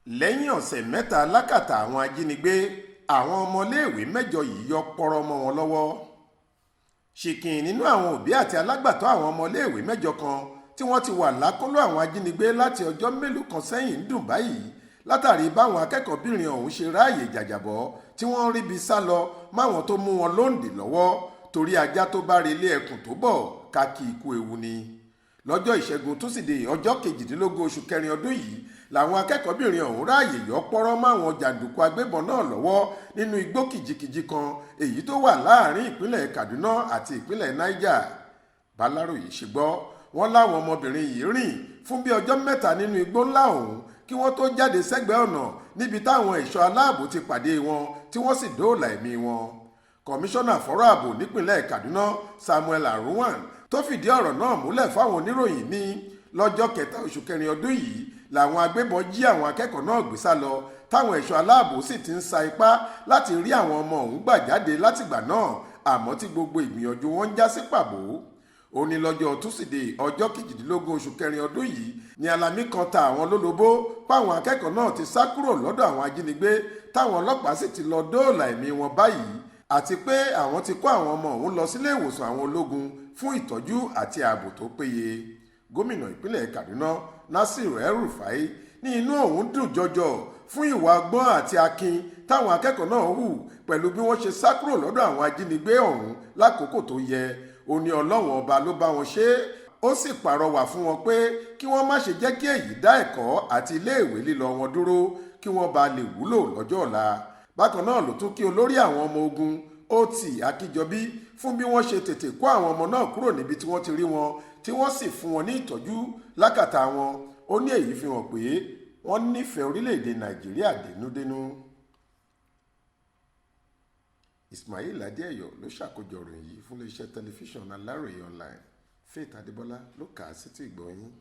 lẹ́yìn ọ̀sẹ̀ mẹ́ta lákàtà àwọn ajínigbé àwọn ọmọléèwé mẹ́jọ yìí yọ pọ́rọ́ mọ́ wọn lọ́wọ́. ṣìkìn nínú àwọn òbí àti alágbàtọ́ àwọn ọmọléèwé mẹ́jọ kan tí wọ́n ti wà lákọlò àwọn ajínigbé láti ọjọ́ mélòó kan sẹ́yìn ń dùn báyìí látàrí báwọn akẹ́kọ̀ọ́bìnrin ọ̀hún ṣe ráàyè jàjàbọ́ tí wọ́n ń ríbi sá lọ máwọn tó mú wọn lóǹdè lọ́wọ́ torí ajá tó bá relé ẹkùn tó bọ̀ ká kí ikú ewu ni. lọ́jọ́ ìṣẹ́gun túsídẹ̀ẹ́ ọjọ́ 18 oṣù kẹrin ọdún yìí làwọn akẹ́kọ̀ọ́bìnrin ọ̀hún ráàyè yọ pọ́rọ́ máwọn jàǹdùkú agbébọn náà lọ́wọ́ nínú igbó kìjikìji kan èyí tó wà láàrin ìpínlẹ̀ Kaduna àti ìpínlẹ̀ Niger. Báláròyé ṣe gbọ́ wọ́n láwọn ọmọbìnrin yìí rìn fún bí ọjọ́ mẹ́ta nínú igbó ńlá ọ̀hún kí wọ́n tó jáde sẹ́gbẹ̀ẹ́ ọ̀nà níbi táwọn ẹ̀ṣọ́ aláàbò ti pàdé wọn tí wọ́n sì dóòlà ẹ̀mí wọn. Kọmíṣánná fọ́rọ̀ ààbò nípìnlẹ̀ Kaduna Samuel Aruwan tó fìdí ọ̀rọ̀ náà múlẹ̀ fáwọn oníròyìn ní lọ́jọ́ 3 oṣù kẹrin ọdún yìí làwọn agbébọn jí àwọn akẹ́kọ̀ọ́ náà gbé sá lọ táwọn ẹ̀ṣọ́ aláàbò sì ti ń sa ipá láti rí àwọn ọmọ ọ̀hún gbà jáde látìgbà náà àmọ́ tí gbogbo ìgbìyànjú wọn ń já sí pàbó. Ó ní lọ́jọ́ túsídẹ̀ẹ́ ọjọ́ 18 oṣù kẹrin ọdún yìí ni alamí kan ta àwọn lólobó páwọn akẹ́kọ̀ọ́ náà ti sá kúrò lọ́dọ̀ àwọn ajínigbé táwọn ọlọ́pàá sì ti lọ dóòlà ẹ̀mí wọn báyìí àti pé àwọn ti kó àwọn ọmọ ọ̀hún lọ sílé ìwòsàn àwọn ológun fún ìtọ́jú àti ààbò tó péye. Gómìnà ìpínlẹ̀ Kaduna Nasir El-Rufai ní inú òun dùn jọjọ fún ìwà ọgbọ́n àti akin táwọn akẹ́kọ̀ọ́ náà hù pẹ̀lú bí wọ́n ṣe sá kúrò lọ́dọ̀ àwọn ajínigbé ọ̀hún lákòókò tó yẹ. Ó ní Ọlọ́run ọba ló bá wọn ṣe é ó sì pàrọwà fún wọn pé kí wọ́n má ṣe jẹ́ kí èyí dá ẹ̀kọ́ àti iléèwé lílọ wọn dúró kí wọ́n bá lè wúlò lọ́jọ́ ọ̀la. Bákan náà ló tún kí olórí àwọn ọmọ ogun Oti Akíjọbí fún bí wọ́n ṣe tètè kó àwọn ọmọ náà kúrò níbi tí wọ́n ti rí wọn tí wọ́n sì fún wọn ní ìtọ́jú lákàtà wọn. Ó ní èyí fi hàn pé wọ́n nífẹ̀ẹ́ orílẹ̀-èdè Nàìjíríà dénúdénú. Ismail Adéẹ̀yọ̀ ló ṣàkójọ ìròyìn yìí fún iléeṣẹ́ tẹlifíṣàn Aláròye online. Faith Adébọ́lá ló kà á sétí ìgbọ́ yín.